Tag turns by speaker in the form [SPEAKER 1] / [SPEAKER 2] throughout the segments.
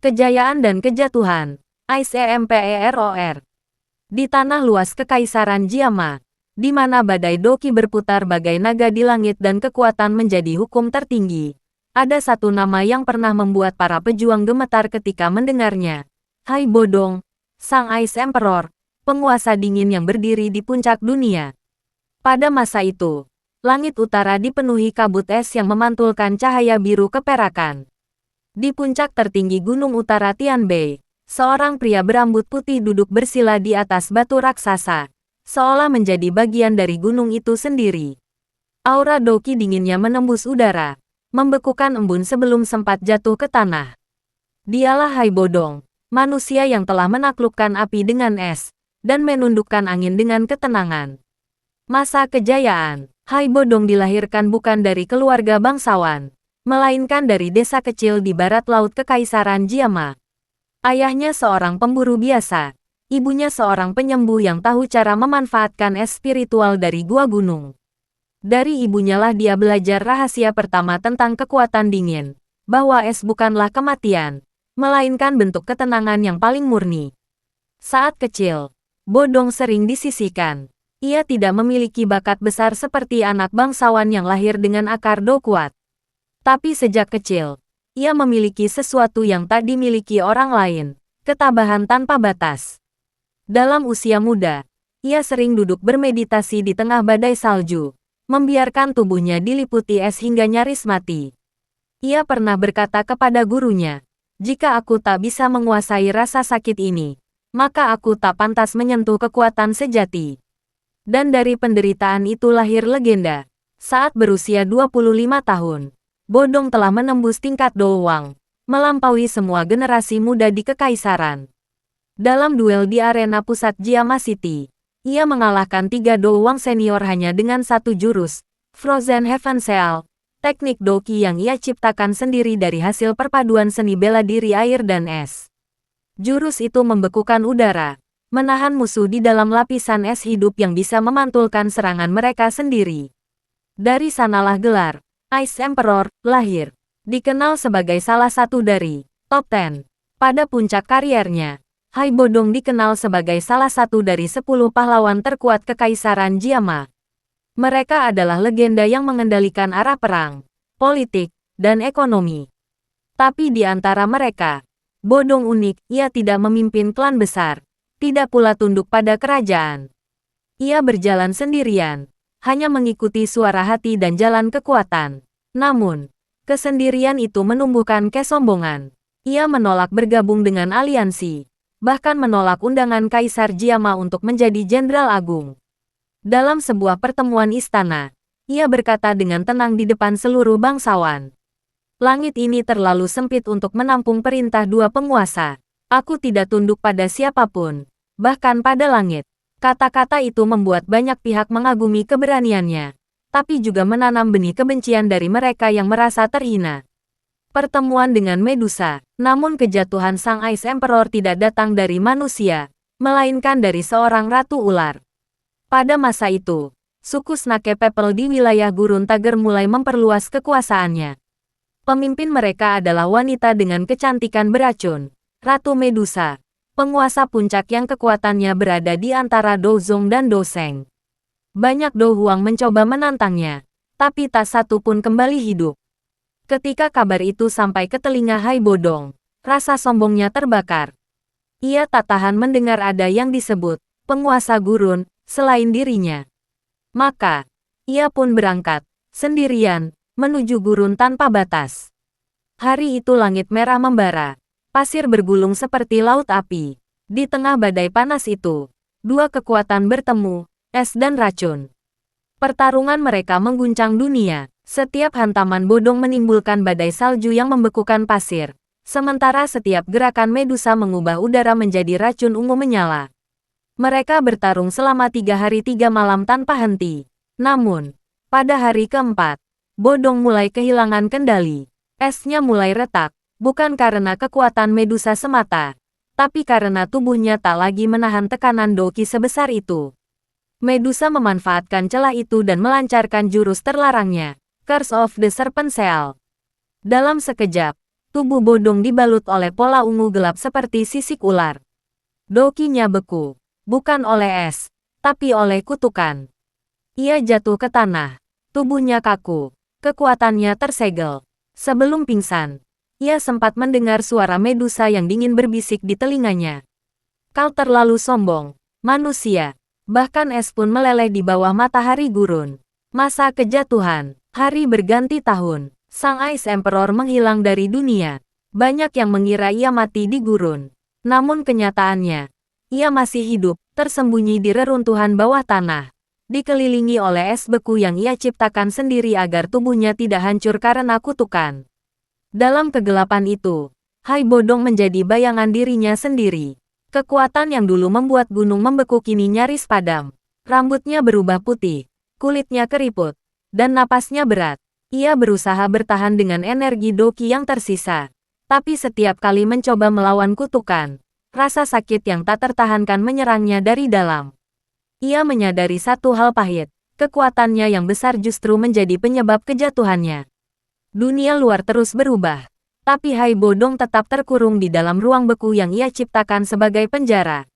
[SPEAKER 1] Kejayaan dan kejatuhan. Ice Emperor. Di tanah luas Kekaisaran Jiama, di mana badai Doki berputar bagai naga di langit dan kekuatan menjadi hukum tertinggi, ada satu nama yang pernah membuat para pejuang gemetar ketika mendengarnya. Hai Bodong, Sang Ice Emperor, penguasa dingin yang berdiri di puncak dunia. Pada masa itu, langit utara dipenuhi kabut es yang memantulkan cahaya biru keperakan. Di puncak tertinggi gunung utara Tianbei, seorang pria berambut putih duduk bersila di atas batu raksasa, seolah menjadi bagian dari gunung itu sendiri. Aura Doki dinginnya menembus udara, membekukan embun sebelum sempat jatuh ke tanah. Dialah Hai Bodong, manusia yang telah menaklukkan api dengan es, dan menundukkan angin dengan ketenangan. Masa kejayaan, Hai Bodong dilahirkan bukan dari keluarga bangsawan, melainkan dari desa kecil di barat laut Kekaisaran Jiama. Ayahnya seorang pemburu biasa, ibunya seorang penyembuh yang tahu cara memanfaatkan es spiritual dari gua gunung. Dari ibunya lah dia belajar rahasia pertama tentang kekuatan dingin, bahwa es bukanlah kematian, melainkan bentuk ketenangan yang paling murni. Saat kecil, Bodong sering disisihkan. Ia tidak memiliki bakat besar seperti anak bangsawan yang lahir dengan akar do kuat. Tapi sejak kecil, ia memiliki sesuatu yang tak dimiliki orang lain, ketabahan tanpa batas. Dalam usia muda, ia sering duduk bermeditasi di tengah badai salju, membiarkan tubuhnya diliputi es hingga nyaris mati. Ia pernah berkata kepada gurunya, "Jika aku tak bisa menguasai rasa sakit ini, maka aku tak pantas menyentuh kekuatan sejati." Dan dari penderitaan itu lahir legenda. Saat berusia 25 tahun, Bodong telah menembus tingkat Doowang, melampaui semua generasi muda di Kekaisaran. Dalam duel di arena pusat Jiama City, ia mengalahkan 3 Doowang senior hanya dengan satu jurus, Frozen Heaven Seal, teknik Doki yang ia ciptakan sendiri dari hasil perpaduan seni bela diri air dan es. Jurus itu membekukan udara, menahan musuh di dalam lapisan es hidup yang bisa memantulkan serangan mereka sendiri. Dari sanalah gelar Ice Emperor lahir. Dikenal sebagai salah satu dari top 10. Pada puncak kariernya, Hai Bodong dikenal sebagai salah satu dari 10 pahlawan terkuat Kekaisaran Jiama. Mereka adalah legenda yang mengendalikan arah perang, politik, dan ekonomi. Tapi di antara mereka, Bodong unik, ia tidak memimpin klan besar. Tidak pula tunduk pada kerajaan. Ia berjalan sendirian, hanya mengikuti suara hati dan jalan kekuatan. Namun, kesendirian itu menumbuhkan kesombongan. Ia menolak bergabung dengan aliansi, bahkan menolak undangan Kaisar Jiama untuk menjadi Jenderal Agung. Dalam sebuah pertemuan istana, ia berkata dengan tenang di depan seluruh bangsawan, "Langit ini terlalu sempit untuk menampung perintah dua penguasa. Aku tidak tunduk pada siapapun, bahkan pada langit." Kata-kata itu membuat banyak pihak mengagumi keberaniannya, tapi juga menanam benih kebencian dari mereka yang merasa terhina. Pertemuan dengan Medusa, namun kejatuhan Sang Ice Emperor tidak datang dari manusia, melainkan dari seorang ratu ular. Pada masa itu, suku Snake People di wilayah Gurun Tager mulai memperluas kekuasaannya. Pemimpin mereka adalah wanita dengan kecantikan beracun, Ratu Medusa, penguasa puncak yang kekuatannya berada di antara Dozong dan Doseng. Banyak Do Huang mencoba menantangnya, tapi tak satu pun kembali hidup. Ketika kabar itu sampai ke telinga Hai Bodong, rasa sombongnya terbakar. Ia tak tahan mendengar ada yang disebut penguasa gurun selain dirinya. Maka, ia pun berangkat, sendirian, menuju gurun tanpa batas. Hari itu langit merah membara. Pasir bergulung seperti laut api. Di tengah badai panas itu, dua kekuatan bertemu, es dan racun. Pertarungan mereka mengguncang dunia. Setiap hantaman Bodong menimbulkan badai salju yang membekukan pasir. Sementara setiap gerakan Medusa mengubah udara menjadi racun ungu menyala. Mereka bertarung selama 3 hari 3 malam tanpa henti. Namun, pada hari keempat, Bodong mulai kehilangan kendali. Esnya mulai retak. Bukan karena kekuatan Medusa semata, tapi karena tubuhnya tak lagi menahan tekanan Doki sebesar itu. Medusa memanfaatkan celah itu dan melancarkan jurus terlarangnya, Curse of the Serpent Seal. Dalam sekejap, Tubuh Bodong dibalut oleh pola ungu gelap seperti sisik ular. Dokinya beku, bukan oleh es, tapi oleh kutukan. Ia jatuh ke tanah. Tubuhnya kaku. Kekuatannya tersegel. Sebelum pingsan, ia sempat mendengar suara Medusa yang dingin berbisik di telinganya. Kau terlalu sombong, manusia. Bahkan es pun meleleh di bawah matahari gurun. Masa kejatuhan, hari berganti tahun. Sang Ice Emperor menghilang dari dunia. Banyak yang mengira ia mati di gurun. Namun kenyataannya, ia masih hidup, tersembunyi di reruntuhan bawah tanah. Dikelilingi oleh es beku yang ia ciptakan sendiri agar tubuhnya tidak hancur karena kutukan. Dalam kegelapan itu, Hai Bodong menjadi bayangan dirinya sendiri. Kekuatan yang dulu membuat gunung membeku kini nyaris padam. Rambutnya berubah putih, kulitnya keriput, dan napasnya berat. Ia berusaha bertahan dengan energi doki yang tersisa. Tapi setiap kali mencoba melawan kutukan, rasa sakit yang tak tertahankan menyerangnya dari dalam. Ia menyadari satu hal pahit, kekuatannya yang besar justru menjadi penyebab kejatuhannya. Dunia luar terus berubah, tapi Hai Bodong tetap terkurung di dalam ruang beku yang ia ciptakan sebagai penjara.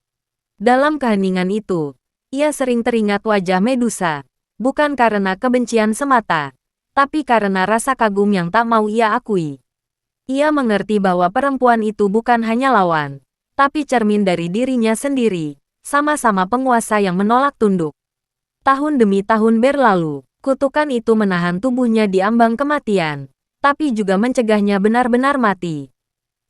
[SPEAKER 1] Dalam keheningan itu, ia sering teringat wajah Medusa, bukan karena kebencian semata, tapi karena rasa kagum yang tak mau ia akui. Ia mengerti bahwa perempuan itu bukan hanya lawan, tapi cermin dari dirinya sendiri, sama-sama penguasa yang menolak tunduk. Tahun demi tahun berlalu, kutukan itu menahan tubuhnya di ambang kematian, tapi juga mencegahnya benar-benar mati.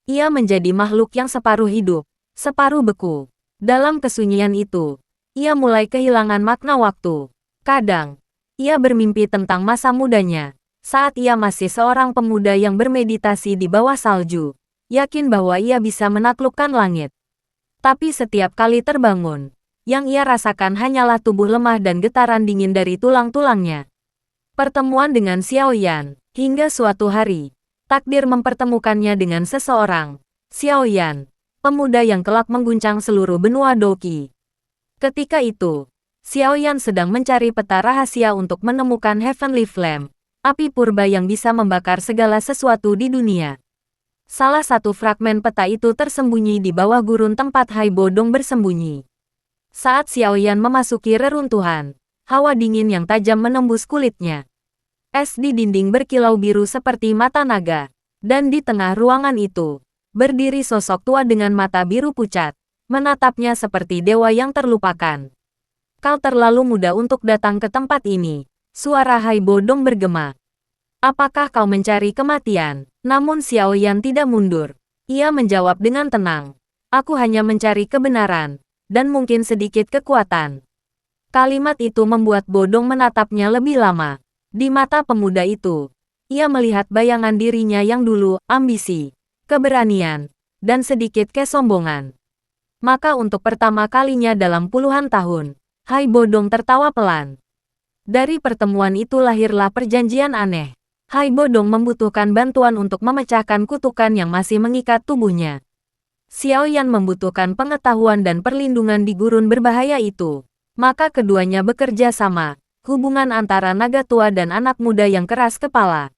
[SPEAKER 1] Ia menjadi makhluk yang separuh hidup, separuh beku. Dalam kesunyian itu, ia mulai kehilangan makna waktu. Kadang, ia bermimpi tentang masa mudanya, saat ia masih seorang pemuda yang bermeditasi di bawah salju, yakin bahwa ia bisa menaklukkan langit. Tapi setiap kali terbangun, yang ia rasakan hanyalah tubuh lemah dan getaran dingin dari tulang-tulangnya. Pertemuan dengan Xiao Yan, hingga suatu hari, takdir mempertemukannya dengan seseorang, Xiao Yan, pemuda yang kelak mengguncang seluruh benua Doqi. Ketika itu, Xiao Yan sedang mencari peta rahasia untuk menemukan Heavenly Flame, api purba yang bisa membakar segala sesuatu di dunia. Salah satu fragmen peta itu tersembunyi di bawah gurun tempat Hai Bodong bersembunyi. Saat Xiao Yan memasuki reruntuhan, hawa dingin yang tajam menembus kulitnya. Es di dinding berkilau biru seperti mata naga, dan di tengah ruangan itu, berdiri sosok tua dengan mata biru pucat, menatapnya seperti dewa yang terlupakan. Kau terlalu muda untuk datang ke tempat ini, suara Hai Bodong bergema. Apakah kau mencari kematian? Namun Xiao Yan tidak mundur. Ia menjawab dengan tenang. Aku hanya mencari kebenaran, dan mungkin sedikit kekuatan. Kalimat itu membuat Bodong menatapnya lebih lama. Di mata pemuda itu, ia melihat bayangan dirinya yang dulu, ambisi, keberanian, dan sedikit kesombongan. Maka untuk pertama kalinya dalam puluhan tahun, Hai Bodong tertawa pelan. Dari pertemuan itu lahirlah perjanjian aneh. Hai Bodong membutuhkan bantuan untuk memecahkan kutukan yang masih mengikat tubuhnya. Xiao Yan membutuhkan pengetahuan dan perlindungan di gurun berbahaya itu. Maka keduanya bekerja sama, hubungan antara naga tua dan anak muda yang keras kepala.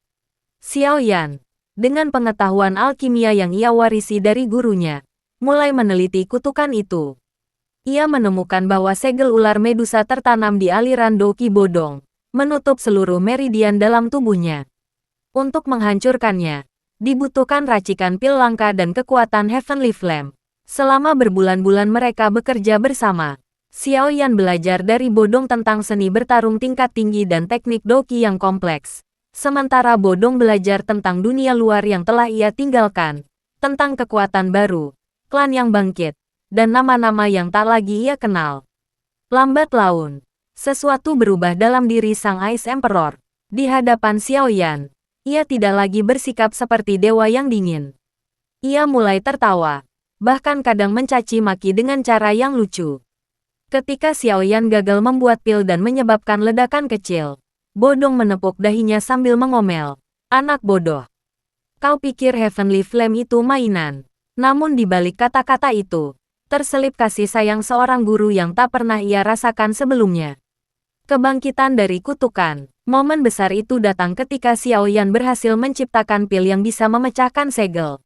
[SPEAKER 1] Xiao Yan, dengan pengetahuan alkimia yang ia warisi dari gurunya, mulai meneliti kutukan itu. Ia menemukan bahwa segel ular Medusa tertanam di aliran Doqi Bodong, menutup seluruh meridian dalam tubuhnya. Untuk menghancurkannya, dibutuhkan racikan pil langka dan kekuatan Heavenly Flame. Selama berbulan-bulan mereka bekerja bersama, Xiao Yan belajar dari Bodong tentang seni bertarung tingkat tinggi dan teknik Doqi yang kompleks. Sementara Bodong belajar tentang dunia luar yang telah ia tinggalkan, tentang kekuatan baru, klan yang bangkit, dan nama-nama yang tak lagi ia kenal. Lambat laun, sesuatu berubah dalam diri sang Ice Emperor. Di hadapan Xiao Yan, ia tidak lagi bersikap seperti dewa yang dingin. Ia mulai tertawa, bahkan kadang mencaci maki dengan cara yang lucu. Ketika Xiao Yan gagal membuat pil dan menyebabkan ledakan kecil, Bodong menepuk dahinya sambil mengomel. Anak bodoh. Kau pikir Heavenly Flame itu mainan? Namun di balik kata-kata itu, terselip kasih sayang seorang guru yang tak pernah ia rasakan sebelumnya. Kebangkitan dari kutukan. Momen besar itu datang ketika Xiao Yan berhasil menciptakan pil yang bisa memecahkan segel.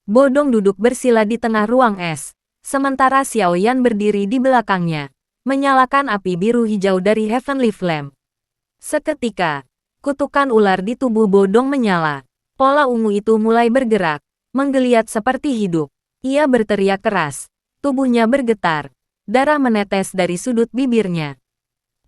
[SPEAKER 1] Bodong duduk bersila di tengah ruang es, sementara Xiao Yan berdiri di belakangnya, menyalakan api biru hijau dari Heavenly Flame. Seketika, kutukan ular di tubuh Bodong menyala. Pola ungu itu mulai bergerak, menggeliat seperti hidup. Ia berteriak keras, tubuhnya bergetar, darah menetes dari sudut bibirnya.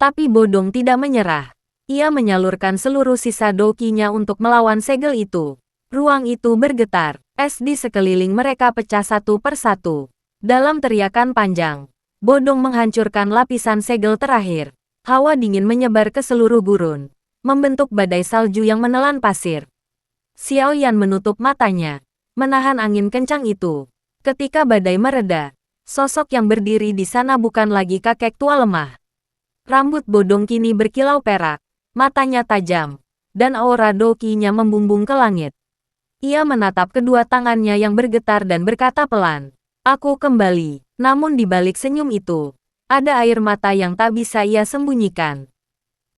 [SPEAKER 1] Tapi Bodong tidak menyerah. Ia menyalurkan seluruh sisa dokinya untuk melawan segel itu. Ruang itu bergetar, es di sekeliling mereka pecah satu persatu. Dalam teriakan panjang, Bodong menghancurkan lapisan segel terakhir. Hawa dingin menyebar ke seluruh gurun, membentuk badai salju yang menelan pasir. Xiao Yan menutup matanya, menahan angin kencang itu. Ketika badai mereda, sosok yang berdiri di sana bukan lagi kakek tua lemah. Rambut Bodong kini berkilau perak, matanya tajam, dan aura dokinya membumbung ke langit. Ia menatap kedua tangannya yang bergetar dan berkata pelan, "Aku kembali." Namun di balik senyum itu, ada air mata yang tak bisa ia sembunyikan.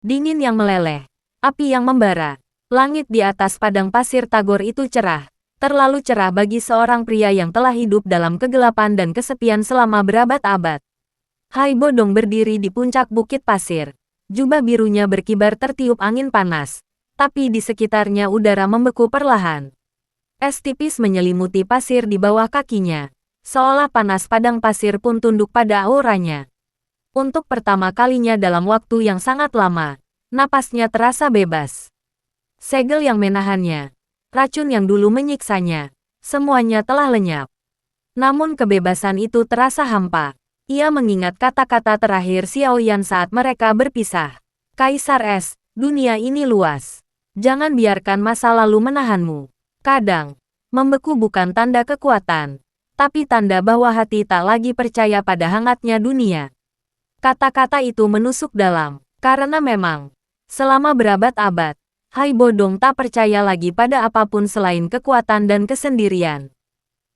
[SPEAKER 1] Dingin yang meleleh, api yang membara, langit di atas padang pasir Tagor itu cerah, terlalu cerah bagi seorang pria yang telah hidup dalam kegelapan dan kesepian selama berabad-abad. Hai Bodong berdiri di puncak bukit pasir, jubah birunya berkibar tertiup angin panas, tapi di sekitarnya udara membeku perlahan. Es tipis menyelimuti pasir di bawah kakinya, seolah panas padang pasir pun tunduk pada auranya. Untuk pertama kalinya dalam waktu yang sangat lama, napasnya terasa bebas. Segel yang menahannya, racun yang dulu menyiksanya, semuanya telah lenyap. Namun kebebasan itu terasa hampa. Ia mengingat kata-kata terakhir Xiao Yan saat mereka berpisah. Kaisar Es, dunia ini luas. Jangan biarkan masa lalu menahanmu. Kadang, membeku bukan tanda kekuatan, tapi tanda bahwa hati tak lagi percaya pada hangatnya dunia. Kata-kata itu menusuk dalam, karena memang, selama berabad-abad, Hai Bodong tak percaya lagi pada apapun selain kekuatan dan kesendirian.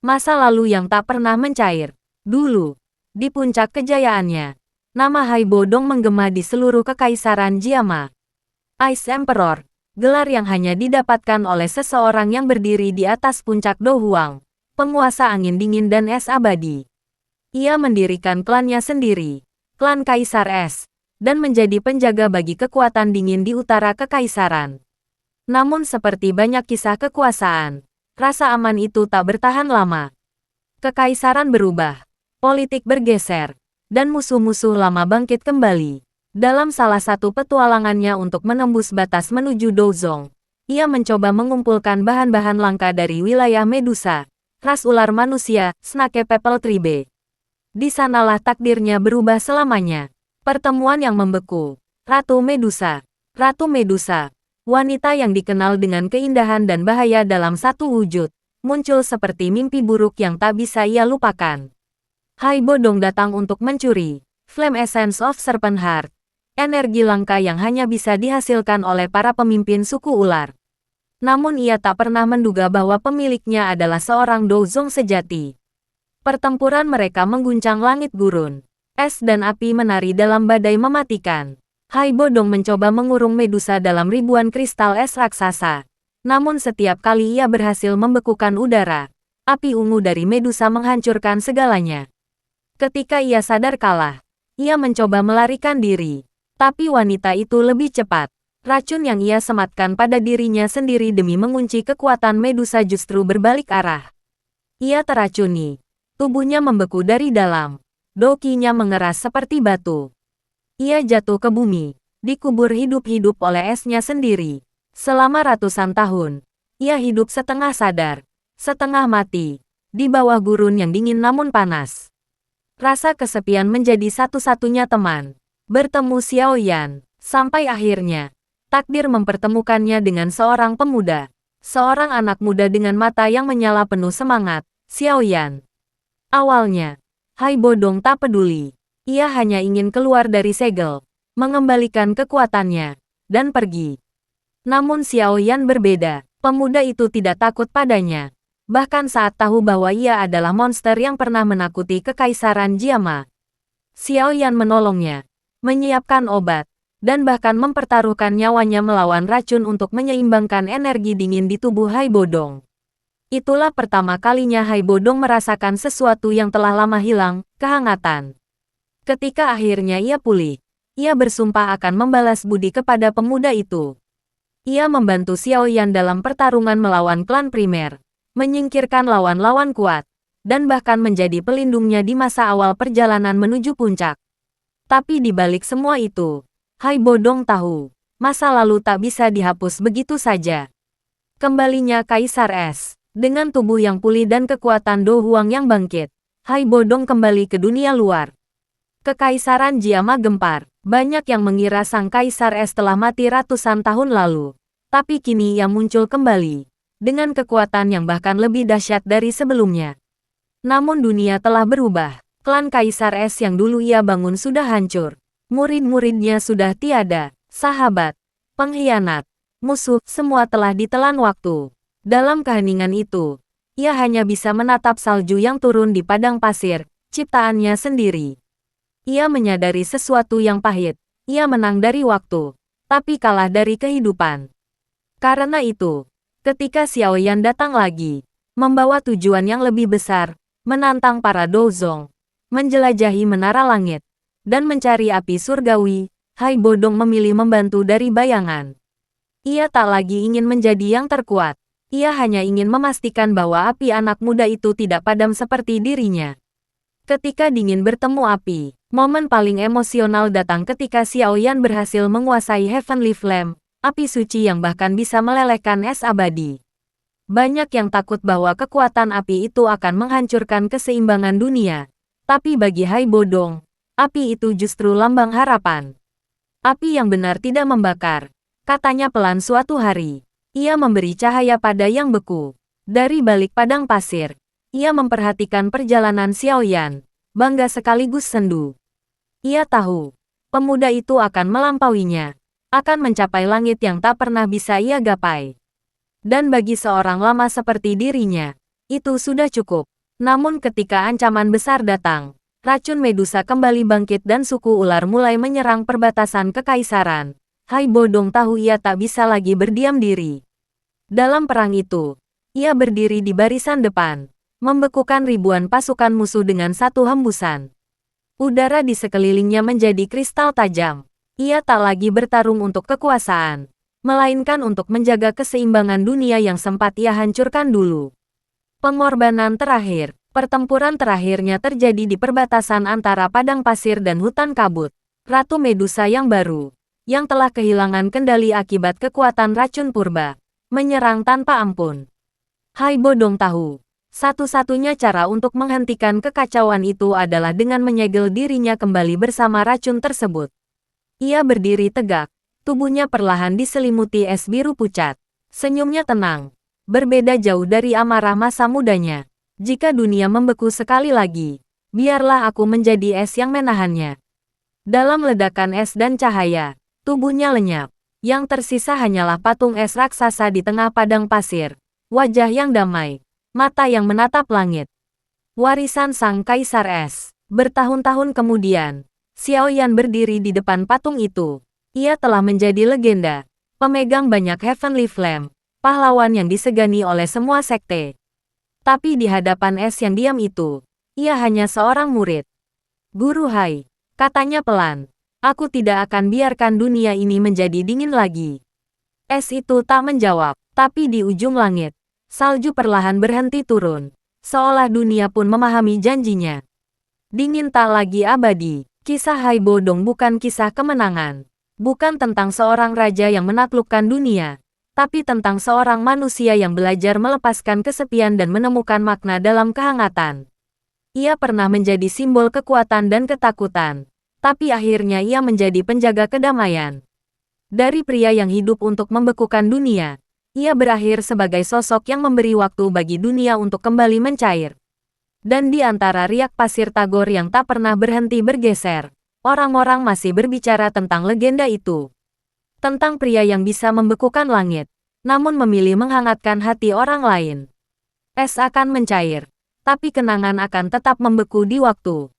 [SPEAKER 1] Masa lalu yang tak pernah mencair. Dulu, di puncak kejayaannya, nama Hai Bodong menggema di seluruh kekaisaran Jiama. Ice Emperor, gelar yang hanya didapatkan oleh seseorang yang berdiri di atas puncak Do Huang, penguasa angin dingin dan es abadi. Ia mendirikan klannya sendiri, klan Kaisar Es, dan menjadi penjaga bagi kekuatan dingin di utara kekaisaran. Namun seperti banyak kisah kekuasaan, rasa aman itu tak bertahan lama. Kekaisaran berubah, politik bergeser, dan musuh-musuh lama bangkit kembali. Dalam salah satu petualangannya untuk menembus batas menuju Dozong, ia mencoba mengumpulkan bahan-bahan langka dari wilayah Medusa, ras ular manusia, Snake People Tribe. Di sanalah takdirnya berubah selamanya. Pertemuan yang membeku. Ratu Medusa. Ratu Medusa, wanita yang dikenal dengan keindahan dan bahaya dalam satu wujud, muncul seperti mimpi buruk yang tak bisa ia lupakan. Hai Bodong datang untuk mencuri Flame Essence of Serpent Heart, energi langka yang hanya bisa dihasilkan oleh para pemimpin suku ular. Namun ia tak pernah menduga bahwa pemiliknya adalah seorang Dozong sejati. Pertempuran mereka mengguncang langit gurun. Es dan api menari dalam badai mematikan. Hai Bodong mencoba mengurung Medusa dalam ribuan kristal es raksasa. Namun setiap kali ia berhasil membekukan udara, api ungu dari Medusa menghancurkan segalanya. Ketika ia sadar kalah, ia mencoba melarikan diri. Tapi wanita itu lebih cepat. Racun yang ia sematkan pada dirinya sendiri demi mengunci kekuatan Medusa justru berbalik arah. Ia teracuni. Tubuhnya membeku dari dalam. Dokinya mengeras seperti batu. Ia jatuh ke bumi, dikubur hidup-hidup oleh esnya sendiri. Selama ratusan tahun, ia hidup setengah sadar, setengah mati, di bawah gurun yang dingin namun panas. Rasa kesepian menjadi satu-satunya teman. Bertemu Xiao Yan, sampai akhirnya, takdir mempertemukannya dengan seorang pemuda. Seorang anak muda dengan mata yang menyala penuh semangat, Xiao Yan. Awalnya, Hai Bodong tak peduli. Ia hanya ingin keluar dari segel, mengembalikan kekuatannya, dan pergi. Namun Xiao Yan berbeda. Pemuda itu tidak takut padanya. Bahkan saat tahu bahwa ia adalah monster yang pernah menakuti kekaisaran Jiama. Xiao Yan menolongnya, menyiapkan obat, dan bahkan mempertaruhkan nyawanya melawan racun untuk menyeimbangkan energi dingin di tubuh Hai Bodong. Itulah pertama kalinya Hai Bodong merasakan sesuatu yang telah lama hilang, kehangatan. Ketika akhirnya ia pulih, ia bersumpah akan membalas budi kepada pemuda itu. Ia membantu Xiao Yan dalam pertarungan melawan klan primer, menyingkirkan lawan-lawan kuat, dan bahkan menjadi pelindungnya di masa awal perjalanan menuju puncak. Tapi di balik semua itu, Hai Bodong tahu, masa lalu tak bisa dihapus begitu saja. Kembalinya Kaisar Es, dengan tubuh yang pulih dan kekuatan Do Huang yang bangkit, Hai Bodong kembali ke dunia luar. Kekaisaran Jiama gempar. Banyak yang mengira sang Kaisar Es telah mati ratusan tahun lalu. Tapi kini ia muncul kembali, dengan kekuatan yang bahkan lebih dahsyat dari sebelumnya. Namun dunia telah berubah. Klan Kaisar Es yang dulu ia bangun sudah hancur. Murid-muridnya sudah tiada. Sahabat, pengkhianat, musuh, semua telah ditelan waktu. Dalam keheningan itu, ia hanya bisa menatap salju yang turun di padang pasir, ciptaannya sendiri. Ia menyadari sesuatu yang pahit. Ia menang dari waktu, tapi kalah dari kehidupan. Karena itu, ketika Xiao Yan datang lagi, membawa tujuan yang lebih besar, menantang para Dozong, menjelajahi menara langit, dan mencari api surgawi, Hai Bodong memilih membantu dari bayangan. Ia tak lagi ingin menjadi yang terkuat. Ia hanya ingin memastikan bahwa api anak muda itu tidak padam seperti dirinya. Ketika dingin bertemu api, momen paling emosional datang ketika Xiao Yan berhasil menguasai Heavenly Flame, api suci yang bahkan bisa melelehkan es abadi. Banyak yang takut bahwa kekuatan api itu akan menghancurkan keseimbangan dunia. Tapi bagi Hai Bodong, api itu justru lambang harapan. Api yang benar tidak membakar, katanya pelan suatu hari. Ia memberi cahaya pada yang beku. Dari balik padang pasir, ia memperhatikan perjalanan Xiao Yan, bangga sekaligus sendu. Ia tahu, pemuda itu akan melampauinya, akan mencapai langit yang tak pernah bisa ia gapai. Dan bagi seorang lama seperti dirinya, itu sudah cukup. Namun ketika ancaman besar datang, racun Medusa kembali bangkit dan suku ular mulai menyerang perbatasan kekaisaran. Hai Bodong tahu ia tak bisa lagi berdiam diri. Dalam perang itu, ia berdiri di barisan depan, membekukan ribuan pasukan musuh dengan satu hembusan. Udara di sekelilingnya menjadi kristal tajam. Ia tak lagi bertarung untuk kekuasaan, melainkan untuk menjaga keseimbangan dunia yang sempat ia hancurkan dulu. Pengorbanan terakhir, pertempuran terakhirnya terjadi di perbatasan antara padang pasir dan hutan kabut. Ratu Medusa yang baru, yang telah kehilangan kendali akibat kekuatan racun purba, menyerang tanpa ampun. Hai Bodong tahu, satu-satunya cara untuk menghentikan kekacauan itu adalah dengan menyegel dirinya kembali bersama racun tersebut. Ia berdiri tegak, tubuhnya perlahan diselimuti es biru pucat. Senyumnya tenang, berbeda jauh dari amarah masa mudanya. Jika dunia membeku sekali lagi, biarlah aku menjadi es yang menahannya. Dalam ledakan es dan cahaya, tubuhnya lenyap. Yang tersisa hanyalah patung es raksasa di tengah padang pasir. Wajah yang damai, mata yang menatap langit. Warisan sang Kaisar Es. Bertahun-tahun kemudian, Xiao Yan berdiri di depan patung itu. Ia telah menjadi legenda, pemegang banyak Heavenly Flame, pahlawan yang disegani oleh semua sekte. Tapi di hadapan Es yang diam itu, ia hanya seorang murid. Guru Hai, katanya pelan, aku tidak akan biarkan dunia ini menjadi dingin lagi. Es itu tak menjawab, tapi di ujung langit, salju perlahan berhenti turun, seolah dunia pun memahami janjinya. Dingin tak lagi abadi. Kisah Hai Bodong bukan kisah kemenangan. Bukan tentang seorang raja yang menaklukkan dunia, tapi tentang seorang manusia yang belajar melepaskan kesepian dan menemukan makna dalam kehangatan. Ia pernah menjadi simbol kekuatan dan ketakutan, tapi akhirnya ia menjadi penjaga kedamaian. Dari pria yang hidup untuk membekukan dunia, ia berakhir sebagai sosok yang memberi waktu bagi dunia untuk kembali mencair. Dan di antara riak pasir Tagor yang tak pernah berhenti bergeser, orang-orang masih berbicara tentang legenda itu. Tentang pria yang bisa membekukan langit, namun memilih menghangatkan hati orang lain. Es akan mencair, tapi kenangan akan tetap membeku di waktu.